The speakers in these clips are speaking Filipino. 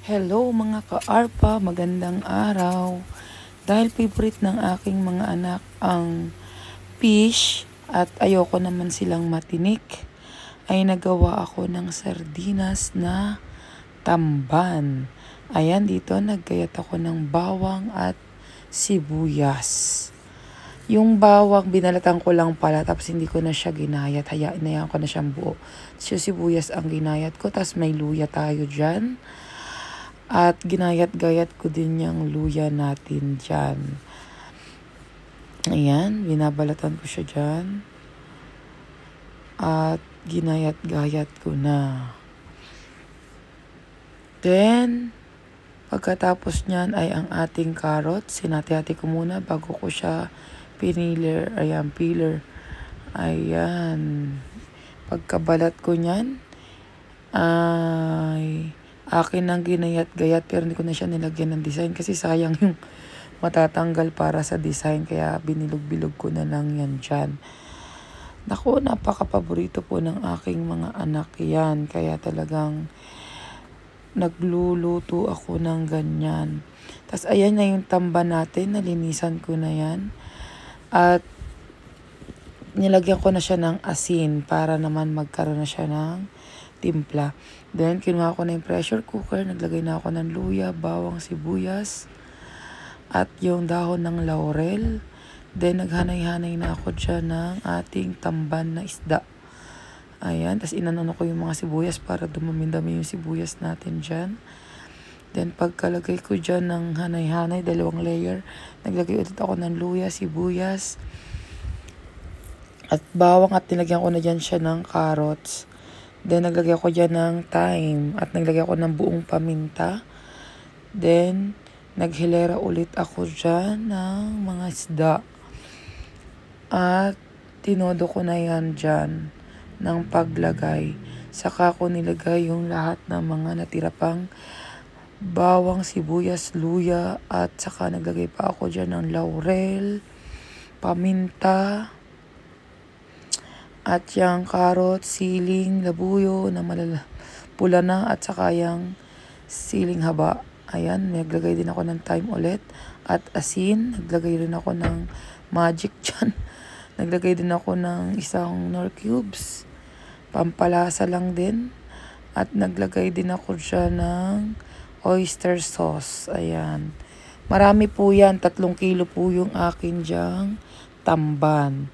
Hello mga ka-ARPA, magandang araw. Dahil favorite ng aking mga anak ang fish at ayoko naman silang matinik, ay nagawa ako ng sardinas na tamban. Ayan, dito naggayat ako ng bawang at sibuyas. Yung bawang, binalatan ko lang pala, tapos hindi ko na siya ginayat. Inayaan ko na siyang buo. So, sibuyas ang ginayat ko, tapos may luya tayo dyan. At ginayat-gayat ko din yung luya natin dyan. Ayan, binabalatan ko siya dyan. At ginayat-gayat ko na. Then, pagkatapos nyan ay ang ating carrot. Sinati-hati ko muna bago ko siya piniler. Ayan, peeler. Ayan. Pagkabalat ko nyan, ay akin ang ginayat-gayat pero hindi ko na siya nilagyan ng design kasi sayang yung matatanggal para sa design, kaya binilog-bilog ko na lang yan dyan. Naku, napaka-paborito po ng aking mga anak yan, kaya talagang nagluluto ako ng ganyan. Tapos ayan na yung tamba natin, nalinisan ko na yan. At nilagyan ko na siya ng asin para naman magkaroon na siya ng timpla. Then, kinuha ko na yung pressure cooker. Naglagay na ako ng luya, bawang, sibuyas, at yung dahon ng laurel. Then, naghanay-hanay na ako dyan ng ating tamban na isda. Ayan. Tapos, inanono ko yung mga sibuyas para dumami-dami yung sibuyas natin dyan. Then, pagkalagay ko dyan ng hanay-hanay, 2 layer, naglagay ulit ako ng luya, sibuyas, at bawang, at nilagyan ko na dyan siya ng carrots. Then, naglagay ako dyan ng thyme at naglagay ako ng buong paminta. Then, naghilera ulit ako dyan ng mga isda. At tinodo ko na yan dyan ng paglagay. Saka ko nilagay yung lahat ng mga natira pang bawang, sibuyas, luya, at saka naglagay pa ako dyan ng laurel, paminta, at yung carrot, siling, labuyo na pula na, at saka yung siling haba. Ayan, naglagay din ako ng thyme ulit at asin. Naglagay rin ako ng magic dyan. Naglagay din ako ng isang Knorr cubes, pampalasa lang din. At naglagay din ako dyan ng oyster sauce. Ayan, marami po yan, 3 kilo po yung akin dyang tamban.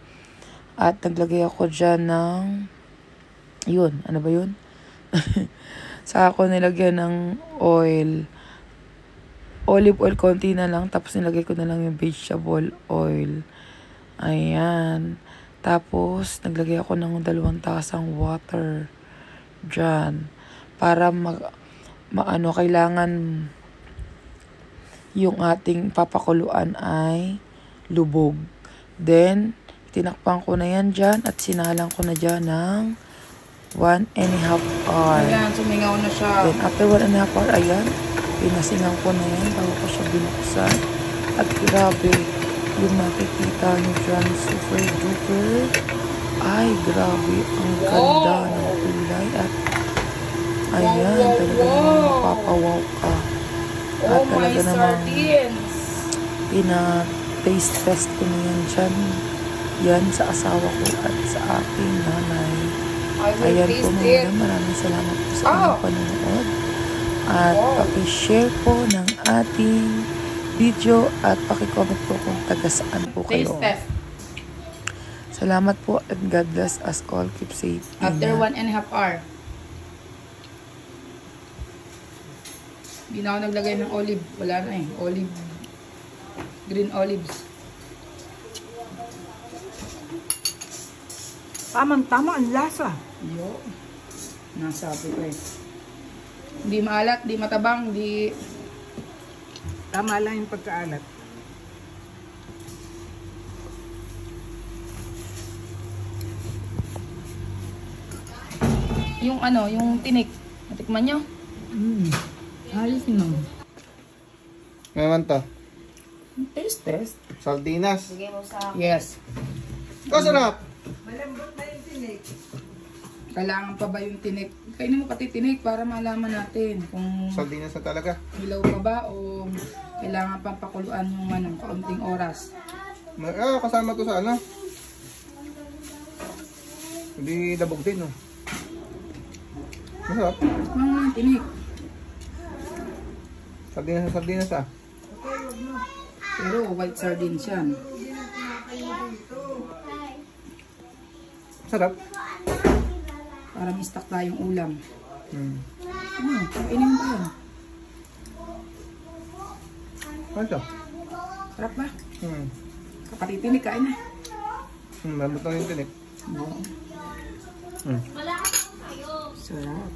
At naglagay ako dyan ng, yun, ano ba yun? Saka ako nilagyan ng oil. Olive oil, konti na lang. Tapos nilagay ko na lang yung vegetable oil. Ayan. Tapos, naglagay ako ng 2 tasang water dyan. Para kailangan yung ating papakuluan ay lubog. Then, tinakpan ko na yan dyan at sinalang ko na dyan ng 1.5 hour. Ayan, sumingaw na siya. Then, after 1.5 hour, ayan, pinasingaw ko na yan bago ko siya binuksan. At grabe, yung makikita nyo dyan, super duper. Ay, grabe, ang ganda ng kulay. At ayan, talagang mapapawaw ka. At talaga namang pina-taste test ko na yan dyan. Yan sa asawa ko at sa aking nanay. Ayan po mga, maraming salamat po sa inyong panonood. At pakishare po ng ating video at pakicomment po kung taga saan po kayo. Salamat po at God bless us all. Keep safe. After 1.5 hour. Hindi na ako naglagay ng olive. Wala na eh. Olive. Green olives. Tamang-tama ang lasa. Yo. Nasabi ko eh. Hindi maalat, di matabang, di... Tama lang yung pagkaalat. Yung ano, yung tinik. Natikman nyo? Ayos naman. Ngayon to? Test. Sardinas. Yes. Kasarap! Malambot na yung tinik. Kailangan pa ba yung tinik? Kainin mo pati tinik para malaman natin kung Sardinas na talaga. hilaw pa ba o kailangan pang pakuluan yung kaunting oras. Kasama to sa ano. Hindi labog din, no? Masarap. Mga tinik. Sardinas ah. Pero white sardines yan. Sarap. Para mistak tayong ulam. Kainin mo pa yan. Ano siya? Sarap ba? Hmm. Kapatid tinik, kain na. Lambot na yung tinik. Oo. Hmm. Sarap.